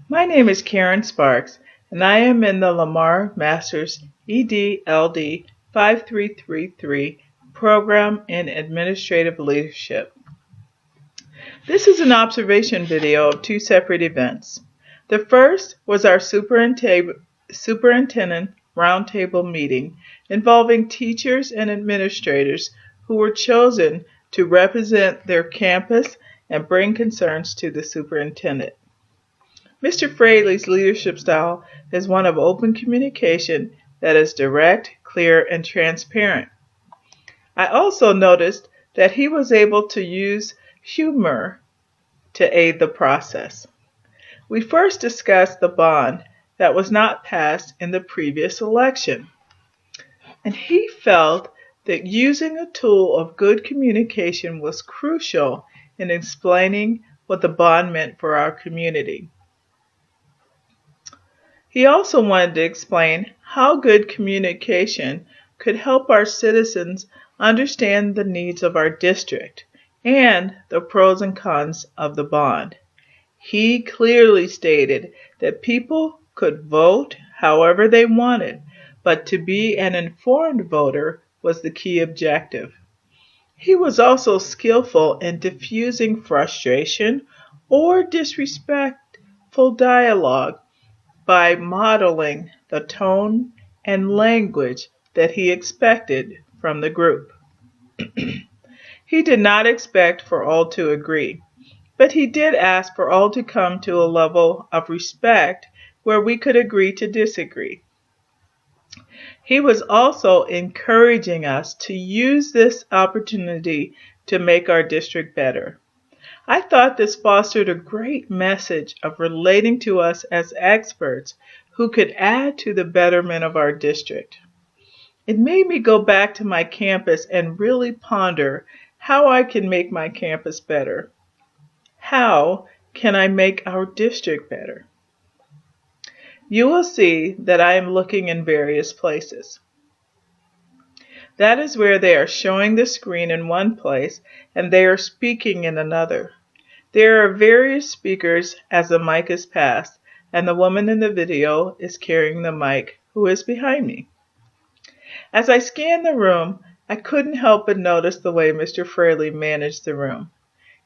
My name is KarenSparks, and I am in the Lamar Masters EDLD5333 Program in Administrative Leadership. This is an observation video of two separate events. The first was our superintendent roundtable meeting involving teachers and administrators who were chosen to represent their campus and bring concerns to the superintendent. Mr. Fraley's leadership style is one of open communication that is direct, clear, and transparent. I also noticed that he was able to use humor to aid the process. We first discussed the bond that was not passed in the previous election, and he felt that using a tool of good communication was crucial in explaining what the bond meant for our community. He also wanted to explain how good communication could help our citizens understand the needs of our district and the pros and cons of the bond. He clearly stated that people could vote however they wanted, but to be an informed voter was the key objective. He was also skillful in diffusing frustration or disrespectful dialogue by modeling the tone and language that he expected from the group. He did not expect for all to agree, but he did ask for all to come to a level of respect where we could agree to disagree. He was also encouraging us to use this opportunity to make our district better. I thought this fostered a great message of relating to us as experts who could add to the betterment of our district. It made me go back to my campus and really ponder how I can make my campus better. How can I make our district better? You will see that I am looking in various places. That is where they are showing the screen in one place and they are speaking in another. There are various speakers as the mic is passed, and the woman in the video is carrying the mic who is behind me. As I scanned the room, I couldn't help but notice the way Mr. Fraley managed the room.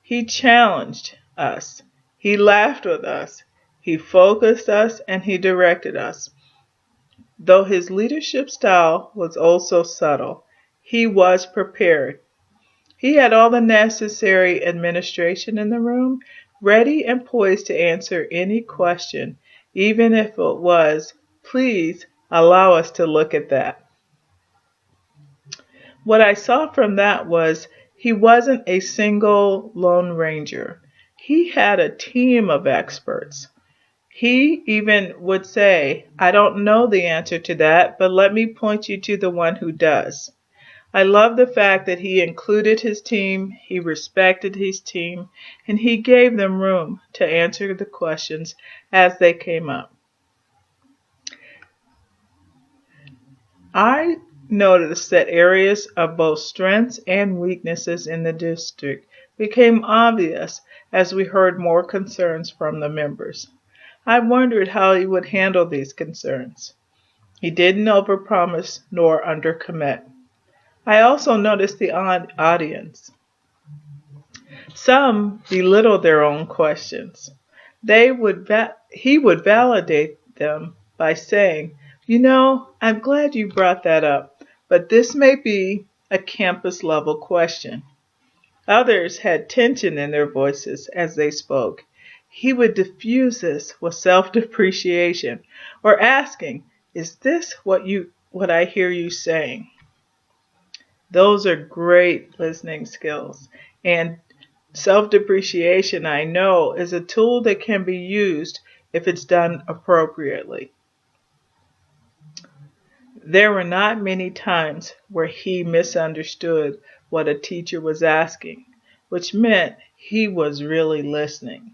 He challenged us. He laughed with us. He focused us and he directed us. Though his leadership style was also subtle, he was prepared. He had all the necessary administration in the room, ready and poised to answer any question, even if it was, "Please allow us to look at that." What I saw from that was he wasn't a single Lone Ranger. He had a team of experts. He even would say, "I don't know the answer to that, but let me point you to the one who does." I love the fact that he included his team, he respected his team, and he gave them room to answer the questions as they came up. I noticed that areas of both strengths and weaknesses in the district became obvious as we heard more concerns from the members. I wondered how he would handle these concerns. He didn't overpromise nor undercommit. I also noticed the audience. Some belittled their own questions. He would validate them by saying, "You know, I'm glad you brought that up, but this may be a campus level question." Others had tension in their voices as they spoke. He would diffuse this with self-depreciation or asking, "Is this what I hear you saying?" Those are great listening skills, and self-depreciation, I know, is a tool that can be used if it's done appropriately. There were not many times where he misunderstood what a teacher was asking, which meant he was really listening.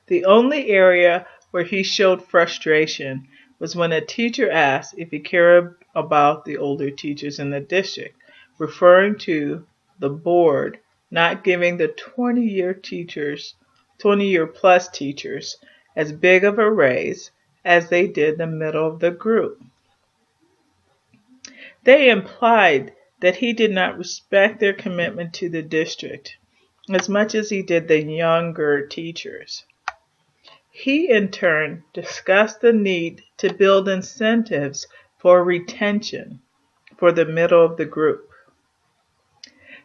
The only area where he showed frustration was when a teacher asked if he cared about the older teachers in the district, referring to the board not giving the 20-year plus teachers as big of a raise as they did the middle of the group. They implied that he did not respect their commitment to the district as much as he did the younger teachers. He, in turn, discussed the need to build incentives for retention for the middle of the group.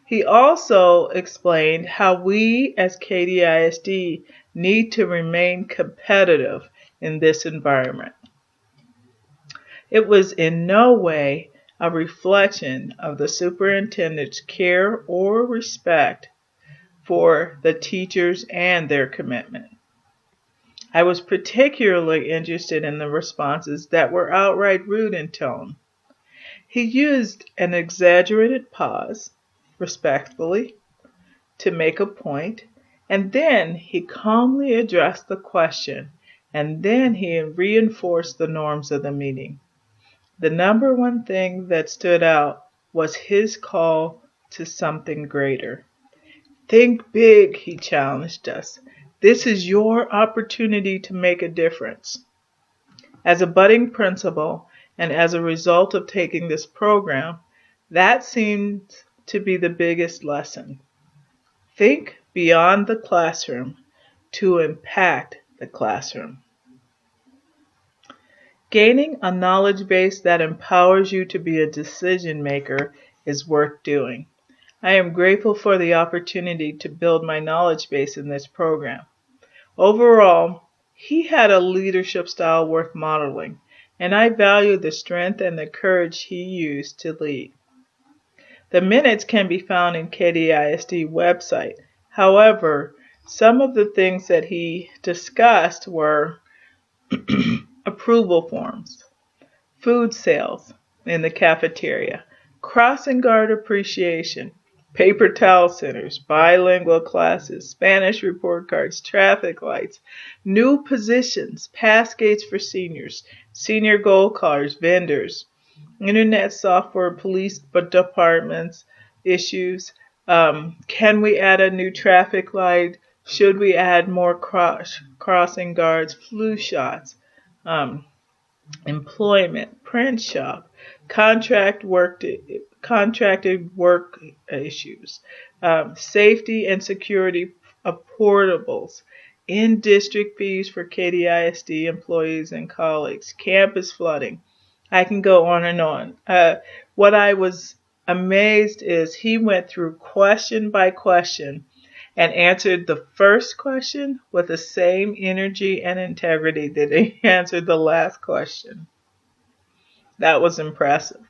He also explained how we as KDISD need to remain competitive in this environment. It was in no way a reflection of the superintendent's care or respect for the teachers and their commitment. I was particularly interested in the responses that were outright rude in tone. He used an exaggerated pause, respectfully, to make a point, and then he calmly addressed the question, and then he reinforced the norms of the meeting. The number one thing that stood out was his call to something greater. Think big, he challenged us. This is your opportunity to make a difference. As a budding principal and as a result of taking this program, that seemed to be the biggest lesson. Think beyond the classroom to impact the classroom. Gaining a knowledge base that empowers you to be a decision maker is worth doing. I am grateful for the opportunity to build my knowledge base in this program. Overall, he had a leadership style worth modeling, and I value the strength and the courage he used to lead. The minutes can be found in KDISD website. However, some of the things that he discussed were approval forms, food sales in the cafeteria, crossing guard appreciation, paper towel centers, bilingual classes, Spanish report cards, traffic lights, new positions, pass gates for seniors, senior gold cars, vendors, internet software, police departments issues. Can we add a new traffic light? Should we add more crossing guards, flu shots, employment, print shop, contracted work issues, safety and security of portables, in-district fees for KDISD employees and colleagues, campus flooding. I can go on and on. What I was amazed is he went through question by question and answered the first question with the same energy and integrity that he answered the last question. That was impressive.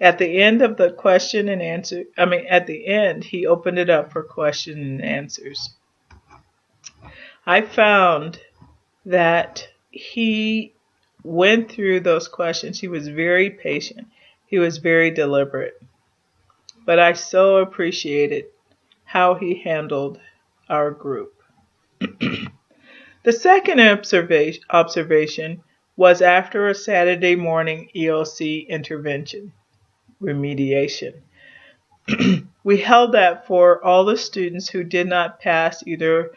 At the end of the question and answer, at the end, he opened it up for question and answers. I found that he went through those questions. He was very patient. He was very deliberate. But I so appreciated how he handled our group. The second observation was after a Saturday morning EOC intervention, remediation. We held that for all the students who did not pass either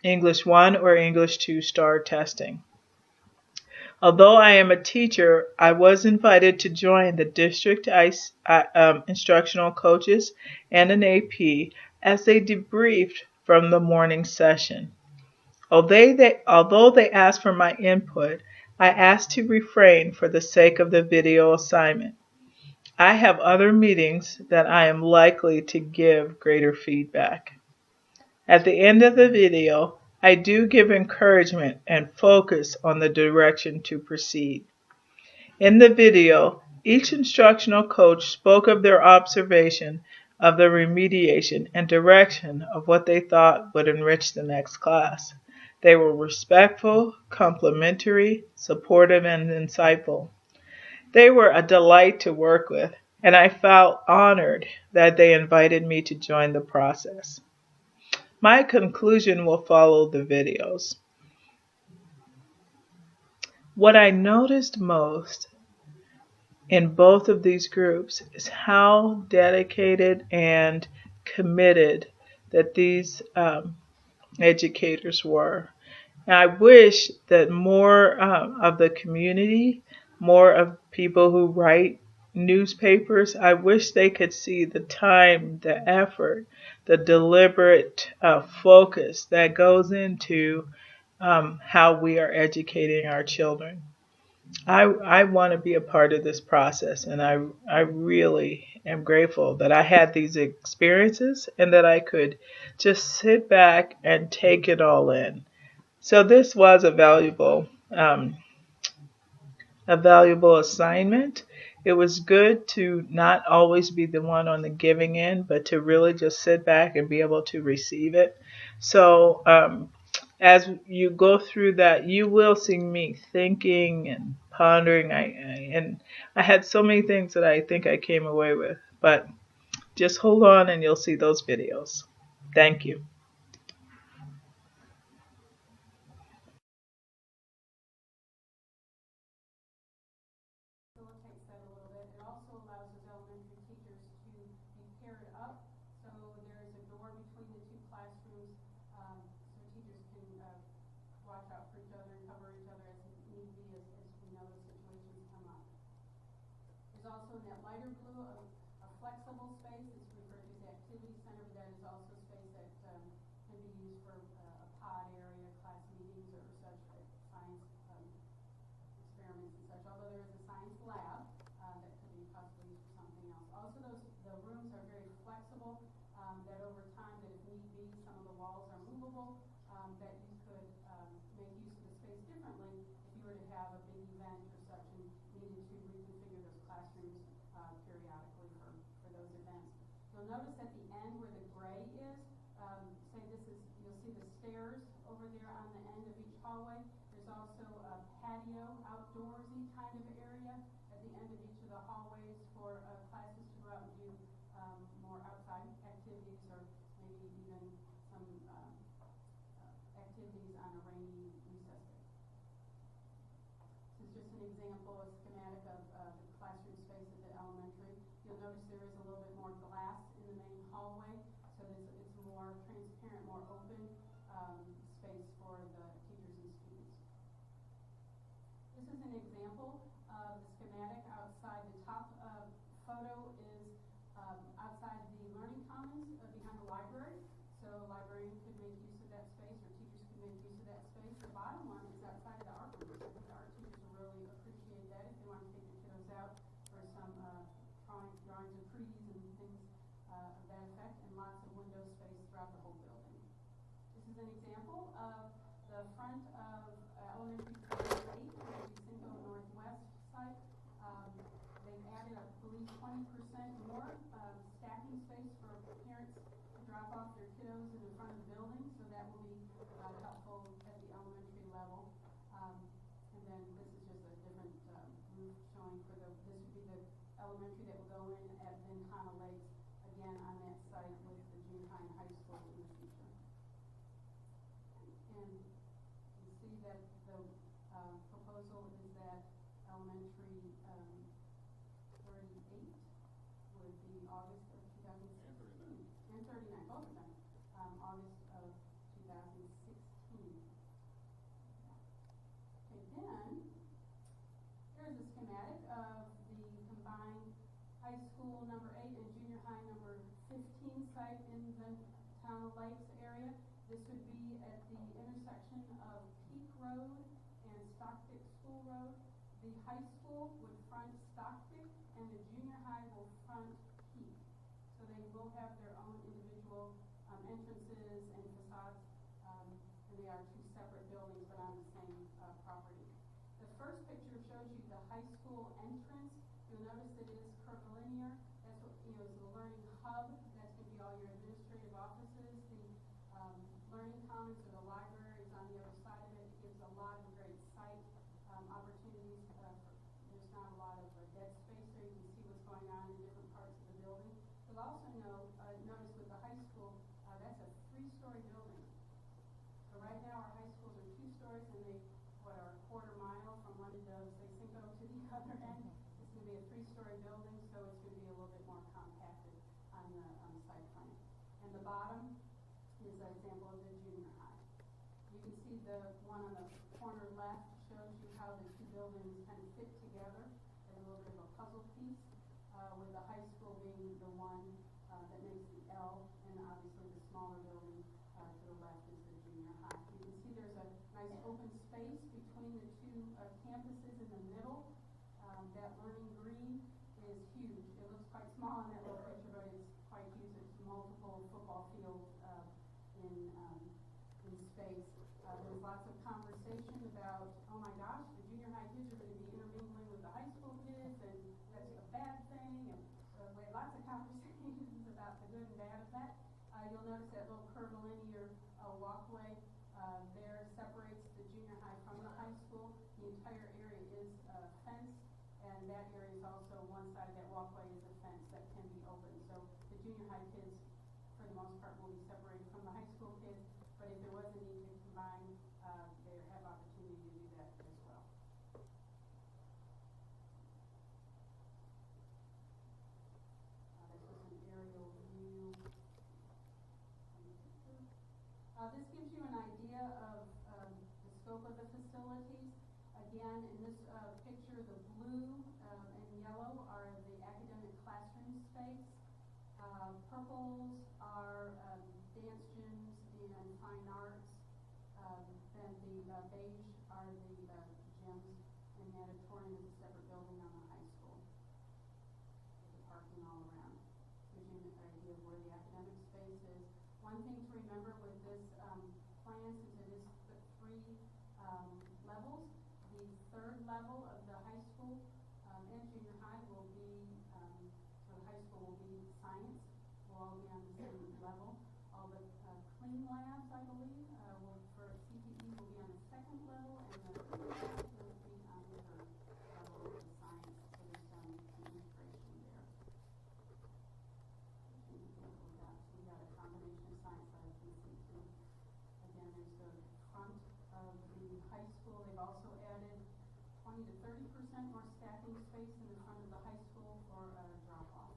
English 1 or English 2 STAR testing. Although I am a teacher, I was invited to join the district instructional coaches and an AP as they debriefed from the morning session. Although they asked for my input, I asked to refrain for the sake of the video assignment. I have other meetings that I am likely to give greater feedback. At the end of the video, I do give encouragement and focus on the direction to proceed. In the video, each instructional coach spoke of their observation of the remediation and direction of what they thought would enrich the next class. They were respectful, complimentary, supportive, and insightful. They were a delight to work with, and I felt honored that they invited me to join the process. My conclusion will follow the videos. What I noticed most in both of these groups is how dedicated and committed that these educators were. I wish that more of the community, more of people who write newspapers, I wish they could see the time, the effort, the deliberate focus that goes into how we are educating our children. I want to be a part of this process, and I really am grateful that I had these experiences and that I could just sit back and take it all in. So this was a valuable assignment. It was good to not always be the one on the giving end, but to really just sit back and be able to receive it. So as you go through that, you will see me thinking and pondering. And I had so many things that I think I came away with. But just hold on and you'll see those videos. Thank you. Facilitates that a little bit. It also allows those elementary teachers to be paired up. So there is a door between the two classrooms, so teachers can watch out for each other and cover each other as need be, as we know those situations come up. There's also in that lighter blue a flexible space. It's referred to as the activity center, but that is also space that can be used for a pod area, class meetings, or such science experiments and such. Although there is a science lab that could be possibly used for something else. Also, the rooms are very flexible. That over time, that if need be, some of the walls are movable. That you could make use of the space differently if you were to have a big event or such and needed to reconfigure those classrooms periodically for those events. You'll notice at the end where the gray is, say this is, you'll see the stairs over there on the end of each hallway. There's also a patio, outdoorsy kind of area at the end of each of the hallways for classes to go out and do more outside activities, or maybe even some activities on a rainy recess day. This is just an example, a schematic of the classroom space at the elementary. You'll notice there is a little bit more glass in the main hallway, so it's more transparent, more open space for the teachers and students. This is an example of the schematic outside. The top photo is outside the Learning Commons behind the library. So a librarian could make use of that space, or teachers could make use of that space. The bottom one is outside of the art room. I think the art teachers will really appreciate that if they want to take their kiddos out for some drawings of trees and things of that effect, and lots of window space throughout the whole building. This is an example of the front of elementary school 8, the Cinco Northwest site. They've added, I believe, 20% more stacking space for parents to drop off their kiddos in the front of the building, so that will be helpful at the elementary level. And then this is just a different roof showing for this would be the elementary that will go in at Vincana Lakes, again on that site with the junior high and high school in the future. And you see that the proposal is that elementary 38 would be August of 2016. And 39, both of them, August of 2016. Okay, then here's a schematic of the combined high school number 8 and junior high number 15 site in the Town of Lakes area. This would be at the intersection of Peak Road and Stockdick School Road. The high school would front Stockdick and the junior high will front Peak. So they will have their own individual entrances and facades, and they are two separate buildings but on the same property. The first picture shows you the high school entrance. You'll notice that it is curvilinear. That's what is the learning hub. That's going to be all your administrative offices. The learning commons or the library is on the other side of it. It gives a lot of great site opportunities. There's not a lot of dead space there. You can see what's going on in different parts of the building. You'll also notice with the high school, that's a 3-story building. So right now our high schools are 2 stories, and they are a quarter mile from one end of, say, Cinco to the other end. It's going to be a 3-story building, so it's going to be a little bit more compacted on the site plan. And the bottom is an example of the junior high. You can see the one on the corner left shows you how the two buildings kind of fit together as a little bit of a puzzle piece, with the high school being the one that makes the L, and obviously the smaller building to the left is the junior high. You can see there's a nice open space between the two campuses in the middle. That learning green is huge. It looks quite small in that little picture, but it's quite huge. It's multiple football fields in space. There's lots of conversation about, oh my gosh, the junior high kids are going to be intermingling with the high school kids, and that's a bad thing. And we had lots of conversations about the good and bad of that. You'll notice that little curvilinear walkway there separates the junior high from the high school. The entire area is fenced, and that area is also, one side of that walkway is a fence that can be opened. So the junior high kids, for the most part, will be separated from the high school kids, but if there was a need to combine, they have opportunity to do that as well. This was an aerial view. This gives you an idea of the scope of the facilities. Again, in this picture, the blue and yellow are the academic classroom space. Purples are dance gyms and fine arts. Then the beige are the gyms, and the auditorium is a separate building on the high school with the parking all around. Gives you an idea of where the academic space is. One thing to remember with this plan, since it is the 3 levels, the 3rd level of the high school and junior high will be, or the high school will be science, will all be on the same level. All the clean labs, I believe, for CTE will be on the 2nd level, and the clean labs will be on the 3rd level of the science. So there's some integration there. We got a combination of science labs and CTE. Again, there's the front of the high school. They've also added 20 to 30% more stacking space in the front of the high school for drop-off.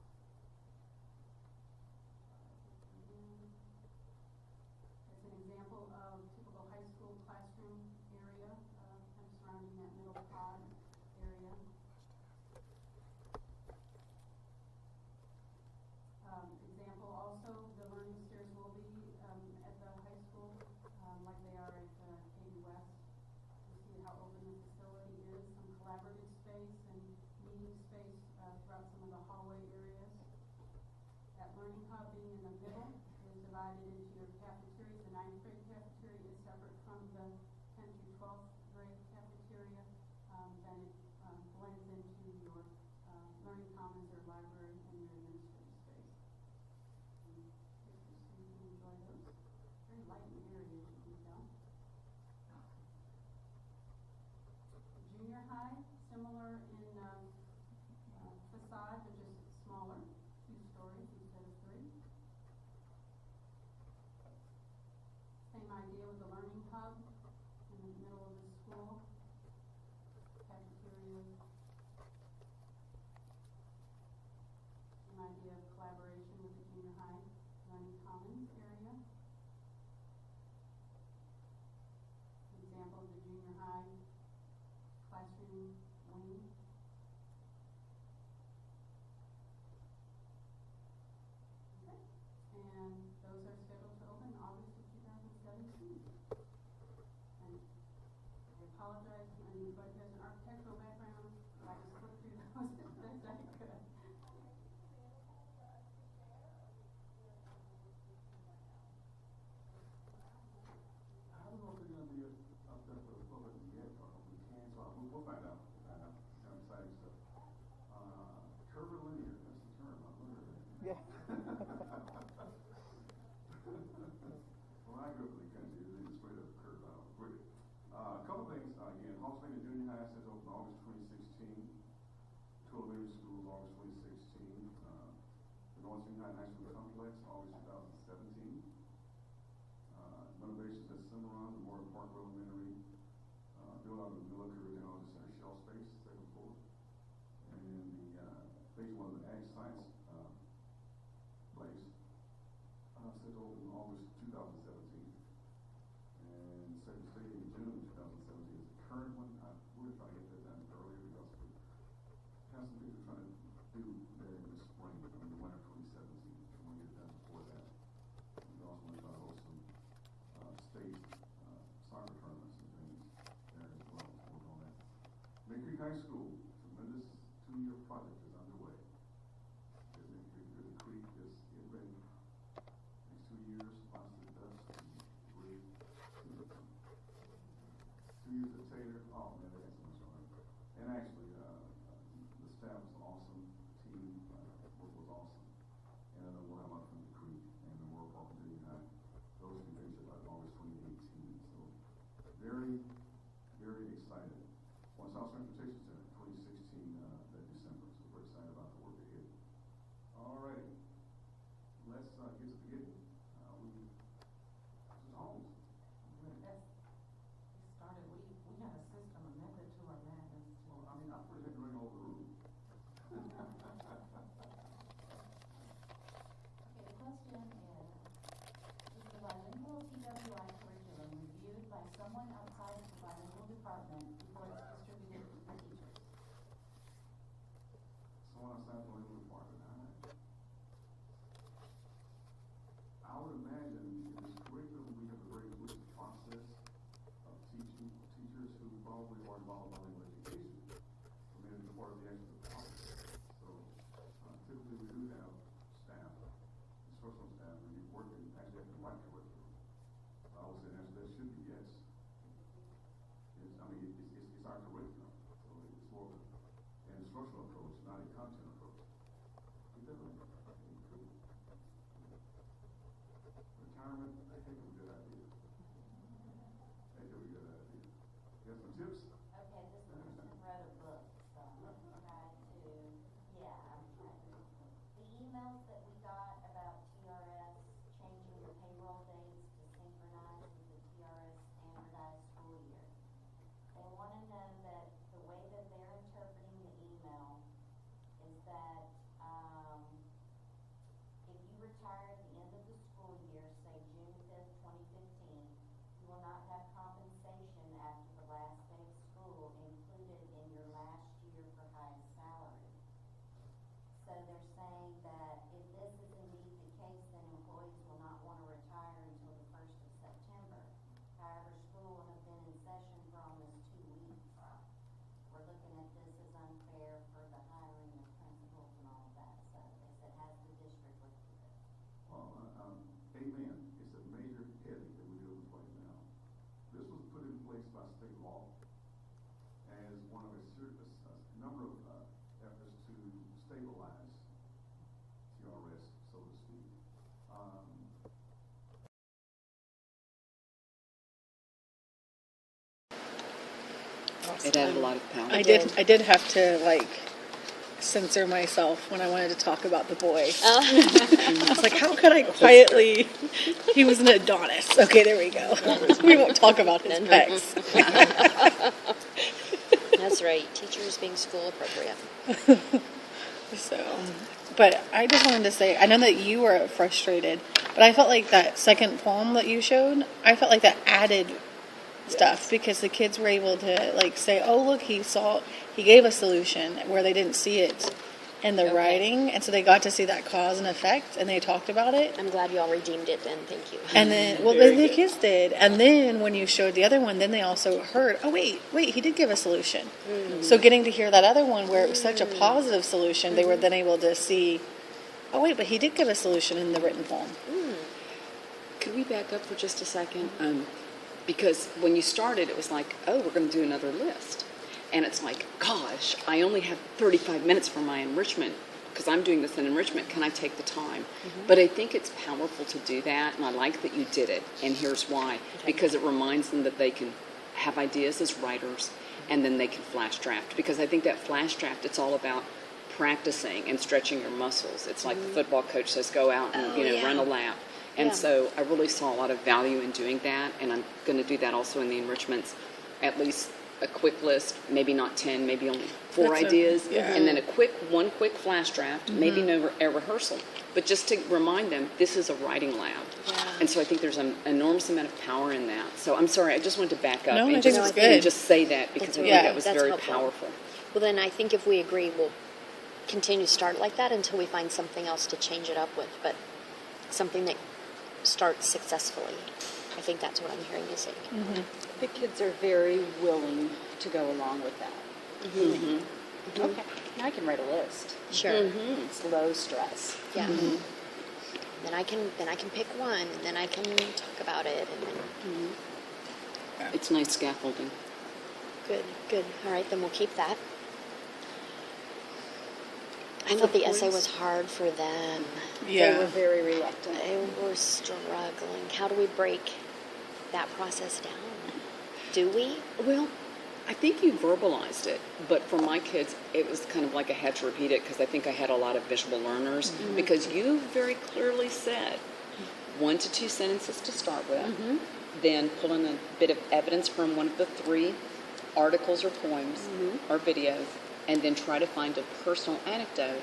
It added a lot of power. I did have to like censor myself when I wanted to talk about the boy. I was like, how could I quietly? He was an Adonis. Okay, there we go. We won't talk about his pecs. That's right. Teachers being school appropriate. So, but I just wanted to say, I know that you were frustrated, but I felt like that second poem that you showed, I felt like that added stuff because the kids were able to like say, oh look, he gave a solution where they didn't see it in the writing, and so they got to see that cause and effect, and they talked about it. I'm glad you all redeemed it then. Thank you. And then, well, the kids did, and then when you showed the other one, then they also heard, oh wait, he did give a solution. So getting to hear that other one where it was such a positive solution, they were then able to see, oh wait, but he did give a solution in the written poem. Could we back up for just a second? Because when you started, it was like, oh, we're going to do another list. And it's like, gosh, I only have 35 minutes for my enrichment because I'm doing this in enrichment. Can I take the time? But I think it's powerful to do that, and I like that you did it. And here's why. Okay. Because it reminds them that they can have ideas as writers, and then they can flash draft. Because I think that flash draft, it's all about practicing and stretching your muscles. It's like the football coach says, go out and run a lap. And so I really saw a lot of value in doing that, and I'm going to do that also in the enrichments, at least a quick list, maybe not 10, maybe only 4 ideas, and then one quick flash draft, maybe no a rehearsal, but just to remind them this is a writing lab. And so I think there's an enormous amount of power in that. So I'm sorry, I just wanted to back up and just say that because I think that was very powerful. Well, then I think if we agree, we'll continue to start like that until we find something else to change it up with, but something that starts successfully. I think that's what I'm hearing you say. The kids are very willing to go along with that. Okay, now I can write a list. Sure. It's low stress. Yeah. Then I can pick one, and then I can talk about it, and then. It's nice scaffolding. Good. All right, then we'll keep that. I thought the essay was hard for them. They were very reluctant. They were struggling. How do we break that process down? Do we? Well, I think you verbalized it, but for my kids, it was kind of like I had to repeat it because I think I had a lot of visual learners because you very clearly said 1 to 2 sentences to start with, then pull in a bit of evidence from one of the 3 articles or poems or videos, and then try to find a personal anecdote,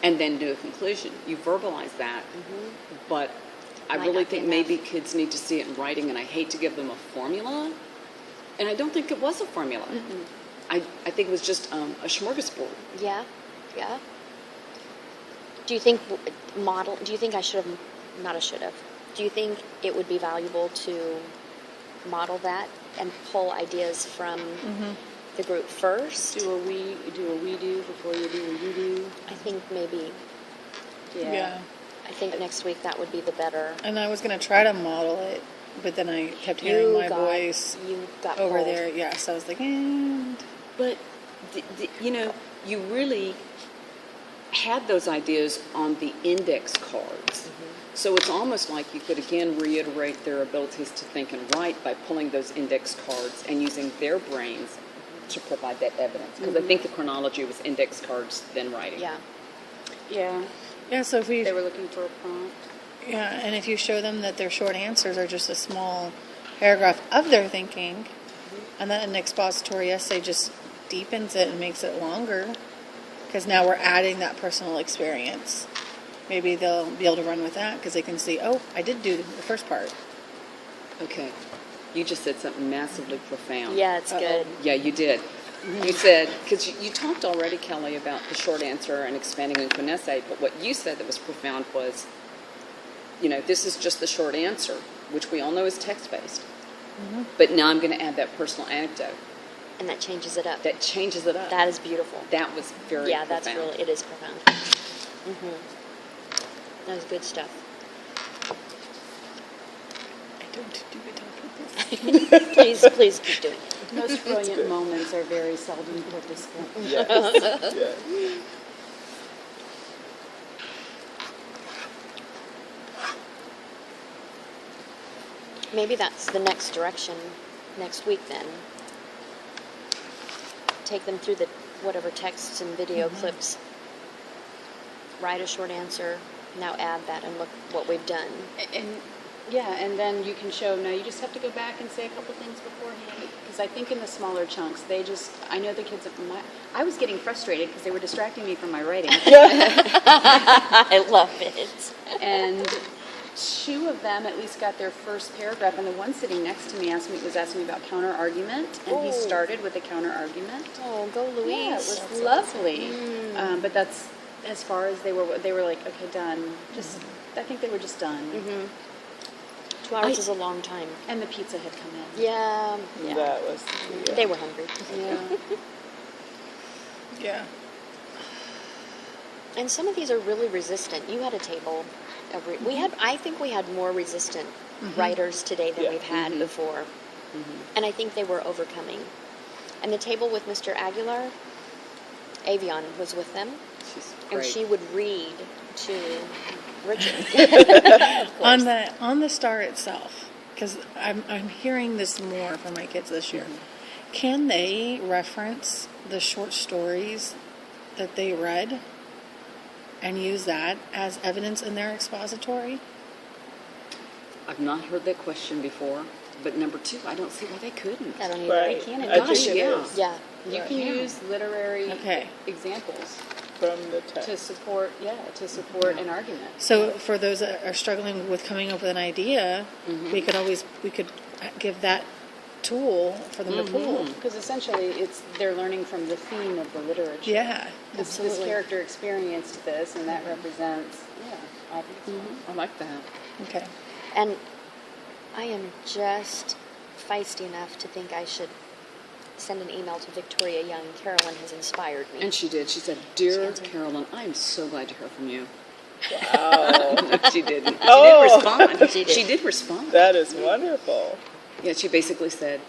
and then do a conclusion. You verbalize that, but I really think maybe kids need to see it in writing, and I hate to give them a formula, and I don't think it was a formula. I think it was just a smorgasbord. Yeah. Do you think I should have, do you think it would be valuable to model that and pull ideas from the group first? Do a we do before you do a you do. I think maybe. Yeah. I think next week that would be the better. And I was going to try to model it, but then I kept hearing my voice over pulled. there. Yeah, so I was like, eh. But, you really had those ideas on the index cards. So it's almost like you could again reiterate their abilities to think and write by pulling those index cards and using their brains to provide that evidence. Because I think the chronology was index cards, then writing. Yeah. So if they were looking for a prompt. Yeah, and if you show them that their short answers are just a small paragraph of their thinking, and then an expository essay just deepens it and makes it longer, because now we're adding that personal experience. Maybe they'll be able to run with that because they can see, oh, I did do the first part. Okay. You just said something massively profound. Yeah, it's good. Yeah, you did. You said, because you talked already, Kelly, about the short answer and expanding into an essay, but what you said that was profound was, this is just the short answer, which we all know is text-based. But now I'm going to add that personal anecdote. And that changes it up. That is beautiful. That was very profound. It is profound. That was good stuff. I don't do it on purpose. Please keep doing it. Most brilliant moments are very seldom purposeful. Yes. Maybe that's the next direction next week then. take them through the whatever texts and video clips, write a short answer, now add that and look what we've done. And then you can show, no, you just have to go back and say a couple things beforehand. Because I think in the smaller chunks, I know the kids, I was getting frustrated because they were distracting me from my writing. I love it. And 2 of them at least got their first paragraph, and the one sitting next to me was asking me about counter argument, and he started with a counter argument. Oh, go Louise. Yeah, it was lovely. But that's as far as they were like, okay, done. I think they were just done. 2 hours is a long time. And the pizza had come in. Yeah. That was. Yeah. They were hungry. Yeah. Yeah. And some of these are really resistant. You had a table. I think we had more resistant writers today than we've had before. And I think they were overcoming. And the table with Mr. Aguilar, Avion was with them. She's And great. she would read to Richard. On the star itself, because I'm hearing this more from my kids this year. Can they reference the short stories that they read and use that as evidence in their expository? I've not heard that question before, but number 2, I don't see why they couldn't. I don't even Right. Can it? I Gosh, think it yeah. is Yeah. You can use literary Okay. examples from the text. to support an argument. So for those that are struggling with coming up with an idea, we could give that tool for them to pull. Because essentially, they're learning from the theme of the literature. Yeah. This character experienced this, and that represents. Yeah, I think so. I like that. Okay. And I am just feisty enough to think I should send an email to Victoria Young. Carolyn has inspired me. And she did. She said, "Dear Carolyn, I am so glad to hear from you." Wow. No, she didn't. She Oh. did respond. She did. She did respond. That is wonderful. Yeah, she basically said,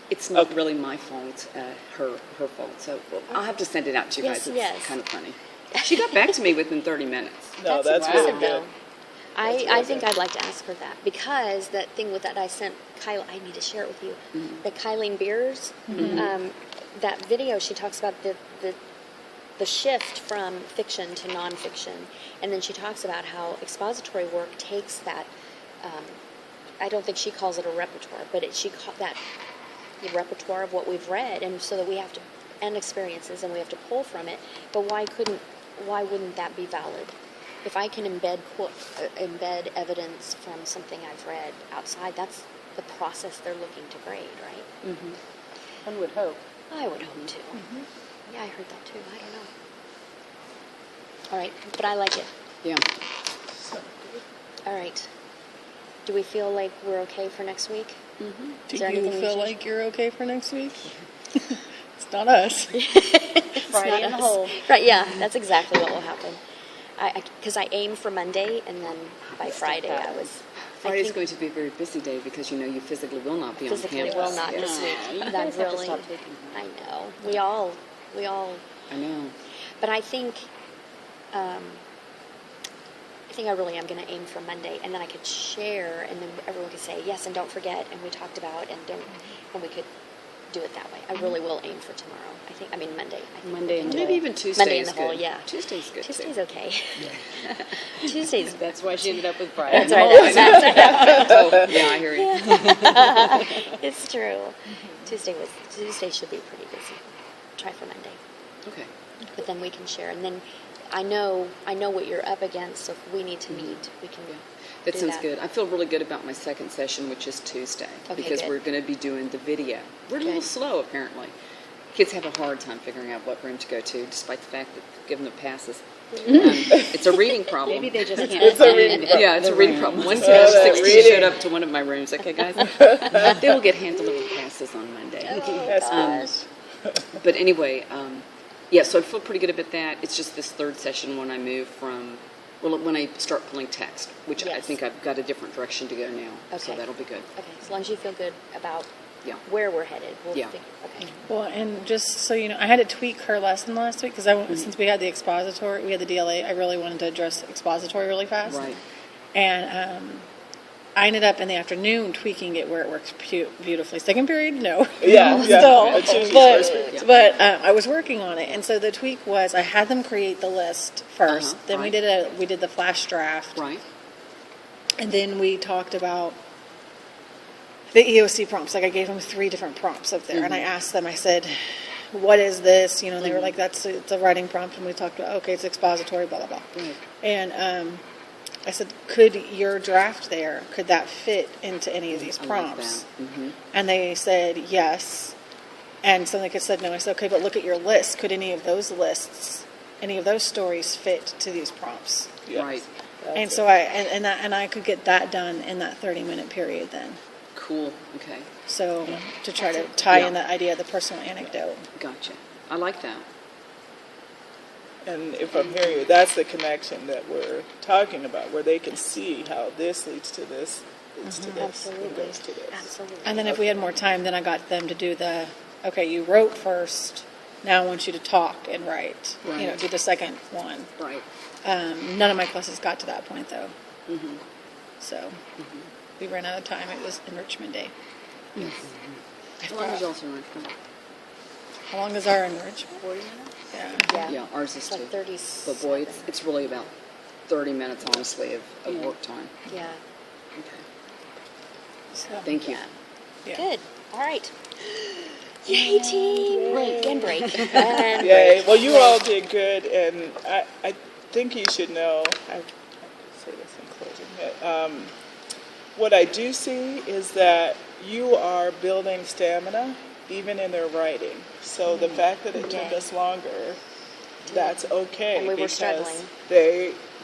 "It's not really my fault, her fault." So I'll have to send it out to you Yes, guys. It's yes. kind of funny. She got back to me within 30 minutes. No, that's impressive, really good. though. I think I'd like to ask her that, because that thing that I sent Kyle, I need to share it with you. The Kylene Beers, that video, she talks about the shift from fiction to nonfiction, and then she talks about how expository work takes that. I don't think she calls it a repertoire, but that the repertoire of what we've read, and so that we have to, and experiences, and we have to pull from it. But why wouldn't that be valid? If I can embed evidence from something I've read outside, that's the process they're looking to grade, right? One would hope. I would hope too. Yeah, I heard that too. I don't know. All right, but I like it. Yeah. All right. Do we feel like we're okay for next week? Do Is there you anything we feel should- like you're okay for next week? It's not us. Friday in the hole. Right, yeah, that's exactly what will happen. Because I aim for Monday, and then by Friday I was... Friday's going to be a very busy day because you physically will not be on physically campus. will not Yeah. this week. You That guys have to really... stop taking I know. We all... I know. But I think I really am going to aim for Monday, and then I could share, and then everyone could say yes, and don't forget, and we talked about, and we could do it that way. I really will aim for tomorrow. Monday. I think Monday we and can do Maybe it. even Tuesday Monday in is the hole, good. yeah. Tuesday's good Tuesday's too. okay. Tuesday's... That's why she ended up with Friday. That's right. Oh, yeah, I hear you. It's true. Tuesday should be pretty busy. Try for Monday. Okay. But then we can share, and then I know what you're up against, so if we need to meet, we can That do sounds that. good. I feel really good about my second session, which is Tuesday, Okay, because good. we're going to be doing the video. We're a little Okay. slow, apparently. Kids have a hard time figuring out what room to go to, despite the fact that we've given them passes. It's a reading problem. Maybe they just can't It's a find reading problem. Yeah, it's a reading problem. One kid Oh, of that 16 reading. showed up to one of my rooms. Okay, guys? They will get hand-delivered passes on Monday. That's Gosh. But anyway, yeah, so I feel pretty good about that. It's just this third session when I move from, when I start pulling text, which I Yes. think I've got a different direction to go now. So Okay. that'll be good. Okay, as long as you feel good about Yeah. where we're headed, we'll Yeah. figure. Okay. Well, and just so you know, I had to tweak her lesson last week because since we had the expository, we had the DLA, I really wanted to address expository really fast. Right. And I ended up in the afternoon tweaking it where it works beautifully. Second period, no. Yeah, Still, it's usually but first period. I was working on it, and so the tweak was I had them create the list first. Then right. we did the flash draft, Right. and then we talked about the EOC prompts. Like I gave them 3 different prompts up there, and I asked them. I said, "What is this?" You know, they were like, "It's a writing prompt," and we talked about okay, it's expository, blah blah blah, Right. and I said, could your draft there, could that fit into any of these prompts? I like that. And they said yes. And some of the kids said no. I said, okay, but look at your list. Could any of those lists, any of those stories fit to these prompts? Yes. Right. And so I could get that done in that 30-minute period then. Cool. Okay. So to try to tie in Yeah. that idea of the personal anecdote. Gotcha. I like that. And if I'm hearing you, that's the connection that we're talking about, where they can see how this leads to this, leads to this, and goes to this. Absolutely. And then if we had more time, then I got them to do okay, you wrote first. Now I want you to talk and write. Right. You know, do the second one. Right. None of my classes got to that point, though. So we ran out of time. It was enrichment day. Yes. How long is y'all's enrichment? How long is our enrichment? 40 minutes? Yeah. Yeah, ours is It's like too. 30. But boy, it's really about 30 minutes, honestly, of work time. Yeah. Okay. So, Thank you. yeah. Good. All right. Yay, team! Break and break. And Yay. break. Well, you all did good, and I think you should know, I say this in closing, that what I do see is that you are building stamina even in their writing. So the fact that it took us longer, that's okay. And we were because struggling.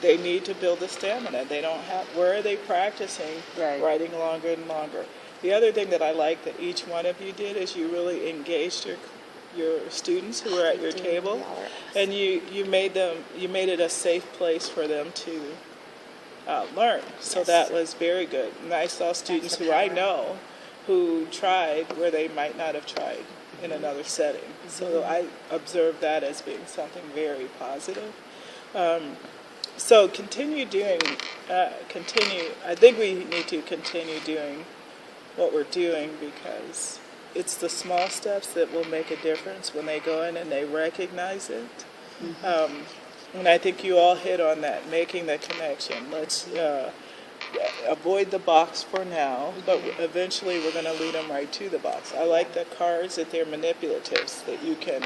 They need to build the stamina. They don't have, where are they practicing Right. writing longer and longer? The other thing that I like that each one of you did is you really engaged your students who were at your table, Y'all are and you made it a safe place for them to learn. So Yes. that was very good. And I saw students the who I power. know who tried where they might not have tried in another setting. So I observed that as being something very positive. So continue doing, I think we need to continue doing what we're doing, because it's the small steps that will make a difference when they go in and they recognize it. And I think you all hit on that, making the connection. Let's avoid the box for now, but eventually we're going to lead them right to the box. I like the cards, that they're manipulatives, that you can,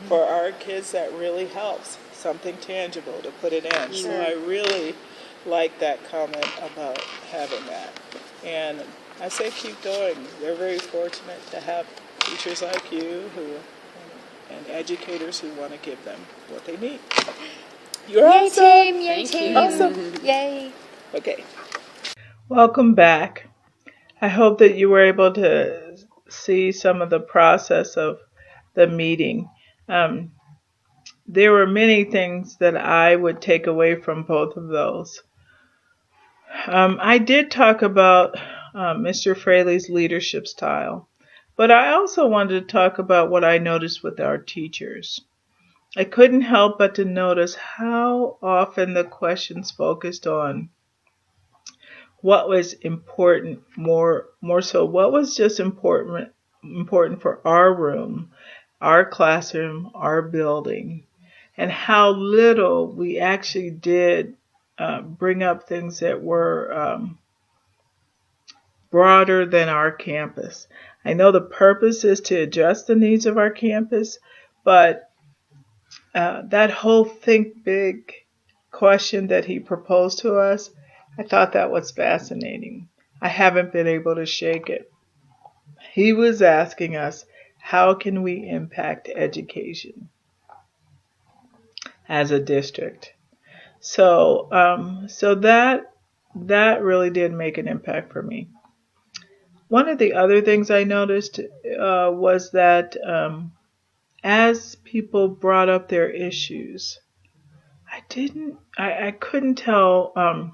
for our kids, that really helps. Something tangible to put it in. So I really like that comment about having that. And I say keep going. They're very fortunate to have teachers like you and educators who want to give them what they need. You're Yay, awesome. team! Yay, Thank team! you. Awesome. Yay! Okay. Welcome back. I hope that you were able to see some of the process of the meeting. There were many things that I would take away from both of those. I did talk about Mr. Fraley's leadership style, but I also wanted to talk about what I noticed with our teachers. I couldn't help but to notice how often the questions focused on what was important, more so what was just important for our room, our classroom, our building, and how little we actually did bring up things that were broader than our campus. I know the purpose is to address the needs of our campus, but that whole think big question that he proposed to us, I thought that was fascinating. I haven't been able to shake it. He was asking us, how can we impact education as a district? So that really did make an impact for me. One of the other things I noticed was that as people brought up their issues, I couldn't tell.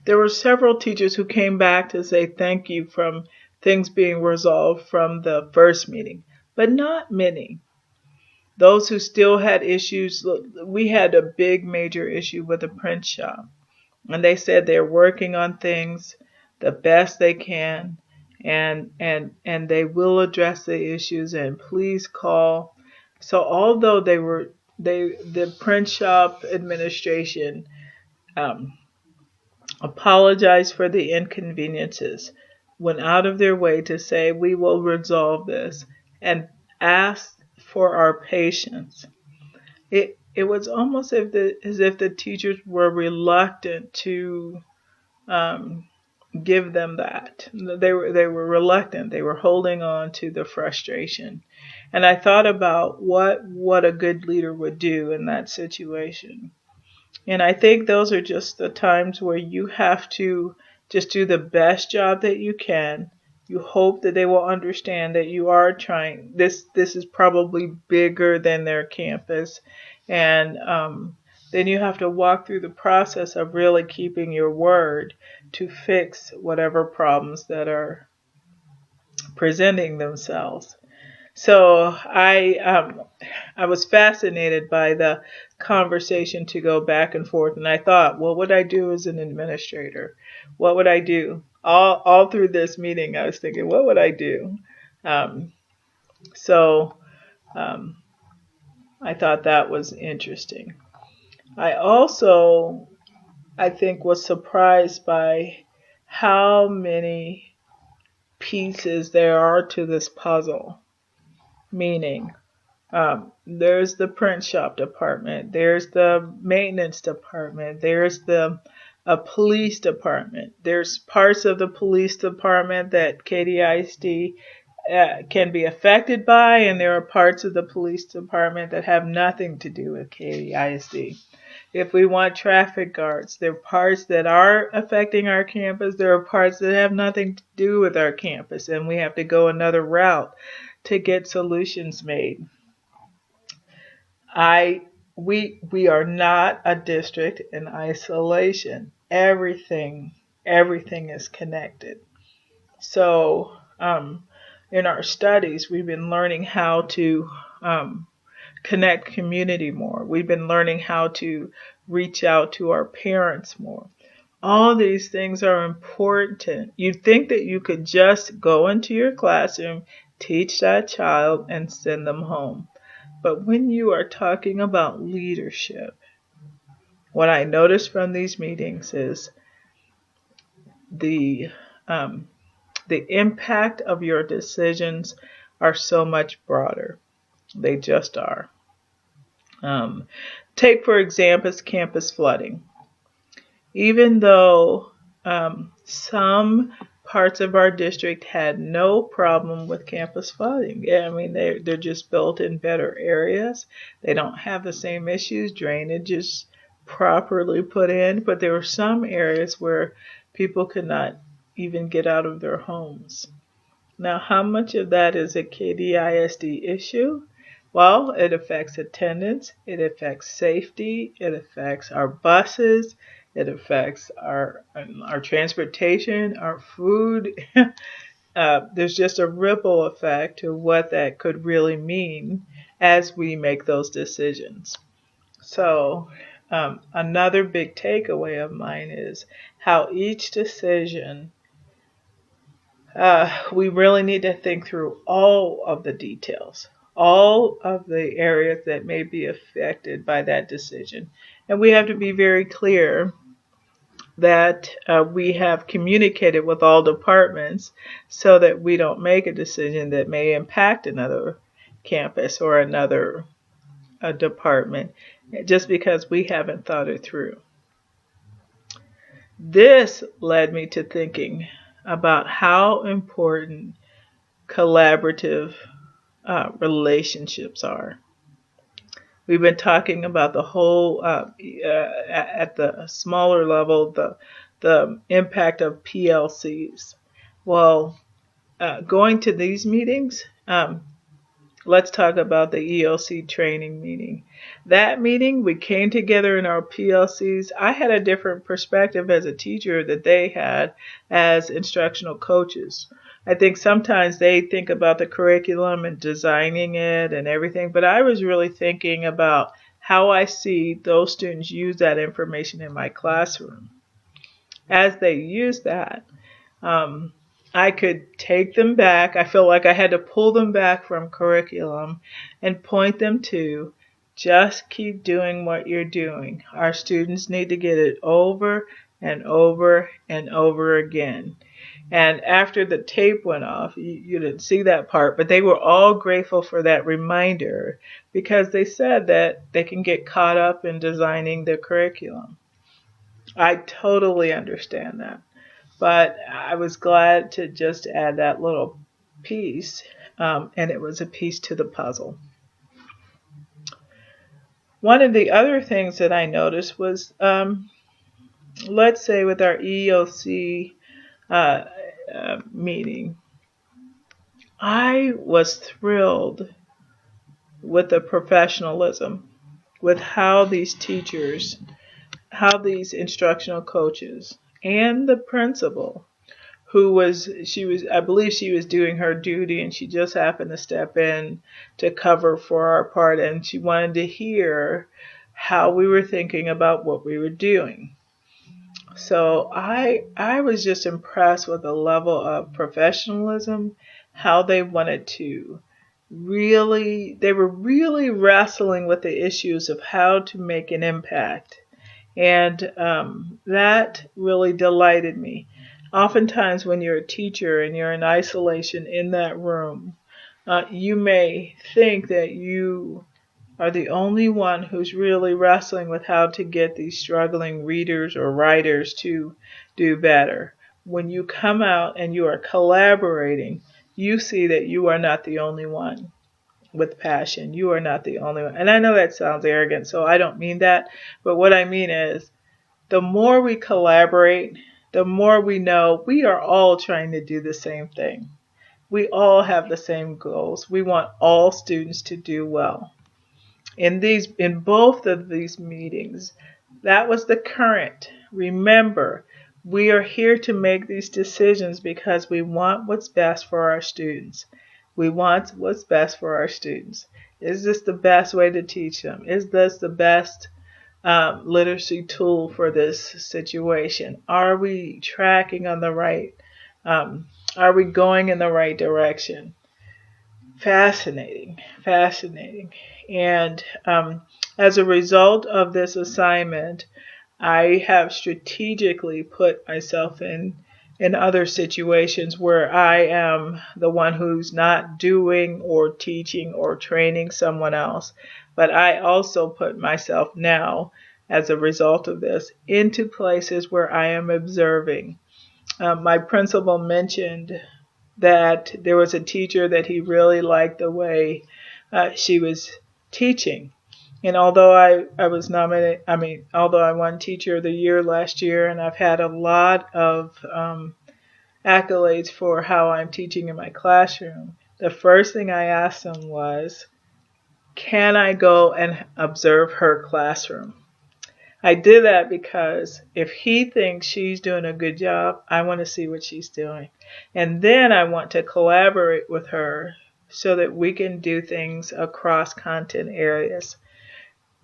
There were several teachers who came back to say thank you from things being resolved from the first meeting, but not many. Those who still had issues, we had a big major issue with the print shop. And they said they're working on things the best they can, and they will address the issues, and please call. So although the print shop administration apologized for the inconveniences, went out of their way to say we will resolve this, and asked for our patience. It was almost as if the teachers were reluctant to give them that. They were reluctant. They were holding on to the frustration. And I thought about what a good leader would do in that situation. And I think those are just the times where you have to just do the best job that you can. You hope that they will understand that you are trying. This is probably bigger than their campus. And then you have to walk through the process of really keeping your word to fix whatever problems that are presenting themselves. So I was fascinated by the conversation to go back and forth, and I thought, well, what would I do as an administrator? What would I do? All through this meeting, I was thinking, what would I do? So I thought that was interesting. I also, I think, was surprised by how many pieces there are to this puzzle. Meaning, there's the print shop department, there's the maintenance department, there's the police department. There's parts of the police department that KDISD can be affected by, and there are parts of the police department that have nothing to do with KDISD. If we want traffic guards, there are parts that are affecting our campus. There are parts that have nothing to do with our campus, and we have to go another route to get solutions made. We are not a district in isolation. Everything is connected. So in our studies, we've been learning how to connect community more. We've been learning how to reach out to our parents more. All these things are important. You'd think that you could just go into your classroom, teach that child, and send them home. But when you are talking about leadership, what I noticed from these meetings is the impact of your decisions are so much broader. They just are. Take, for example, campus flooding. Even though some parts of our district had no problem with campus flooding. Yeah, I mean, they're just built in better areas. They don't have the same issues. Drainage is properly put in, but there were some areas where people could not even get out of their homes. Now, how much of that is a KDISD issue? Well, it affects attendance, it affects safety, it affects our buses, it affects our transportation, our food. There's just a ripple effect to what that could really mean as we make those decisions. So another big takeaway of mine is how each decision, we really need to think through all of the details, all of the areas that may be affected by that decision. And we have to be very clear that we have communicated with all departments so that we don't make a decision that may impact another campus or another department just because we haven't thought it through. This led me to thinking about how important collaborative relationships are. We've been talking about the whole, at the smaller level, the impact of PLCs. Well, going to these meetings, let's talk about the EOC training meeting. That meeting, we came together in our PLCs. I had a different perspective as a teacher that they had as instructional coaches. I think sometimes they think about the curriculum and designing it and everything, but I was really thinking about how I see those students use that information in my classroom. as they use that, I could take them back. I feel like I had to pull them back from curriculum and point them to just keep doing what you're doing. Our students need to get it over and over and over again. And after the tape went off, you didn't see that part, but they were all grateful for that reminder because they said that they can get caught up in designing the curriculum. I totally understand that. But I was glad to just add that little piece, and it was a piece to the puzzle. One of the other things that I noticed was, let's say with our EOC meeting, I was thrilled with the professionalism, with how these teachers, how these instructional coaches, and the principal, I believe she was doing her duty and she just happened to step in to cover for our part, and she wanted to hear how we were thinking about what we were doing. So I was just impressed with the level of professionalism, how they wanted to they were really wrestling with the issues of how to make an impact. And that really delighted me. Oftentimes when you're a teacher and you're in isolation in that room, you may think that you are the only one who's really wrestling with how to get these struggling readers or writers to do better. When you come out and you are collaborating, you see that you are not the only one with passion. You are not the only one. And I know that sounds arrogant, so I don't mean that. But what I mean is, the more we collaborate, the more we know we are all trying to do the same thing. We all have the same goals. We want all students to do well. In both of these meetings, that was the current. Remember, we are here to make these decisions because we want what's best for our students. We want what's best for our students. Is this the best way to teach them? Is this the best literacy tool for this situation? Are we tracking on the right? Are we going in the right direction? Fascinating. And as a result of this assignment, I have strategically put myself in other situations where I am the one who's not doing or teaching or training someone else. But I also put myself now, as a result of this, into places where I am observing. My principal mentioned that there was a teacher that he really liked the way she was teaching. And although I was nominated, although I won Teacher of the Year last year, and I've had a lot of accolades for how I'm teaching in my classroom, the first thing I asked him was, can I go and observe her classroom? I did that because if he thinks she's doing a good job, I want to see what she's doing. And then I want to collaborate with her so that we can do things across content areas.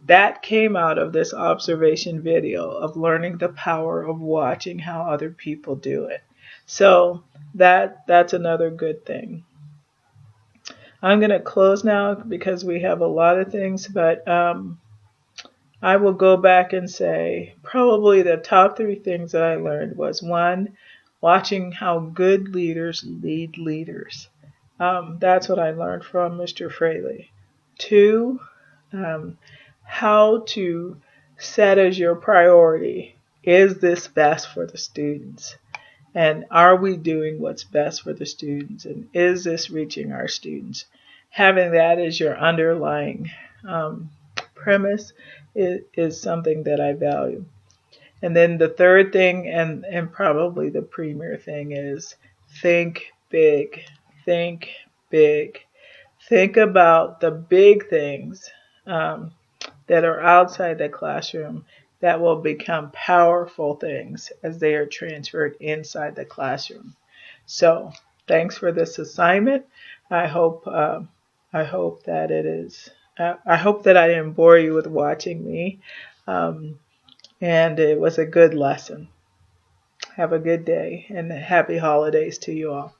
That came out of this observation video of learning the power of watching how other people do it. So that's another good thing. I'm going to close now because we have a lot of things, but I will go back and say probably the top 3 things that I learned was, 1, watching how good leaders lead leaders. That's what I learned from Mr. Fraley. 2, how to set as your priority, is this best for the students? And are we doing what's best for the students? And is this reaching our students? Having that as your underlying premise is something that I value. And then the third thing, and probably the premier thing, is think big. Think big. Think about the big things that are outside the classroom that will become powerful things as they are transferred inside the classroom. So, thanks for this assignment. I hope that it is. I hope that I didn't bore you with watching me, and it was a good lesson. Have a good day and happy holidays to you all.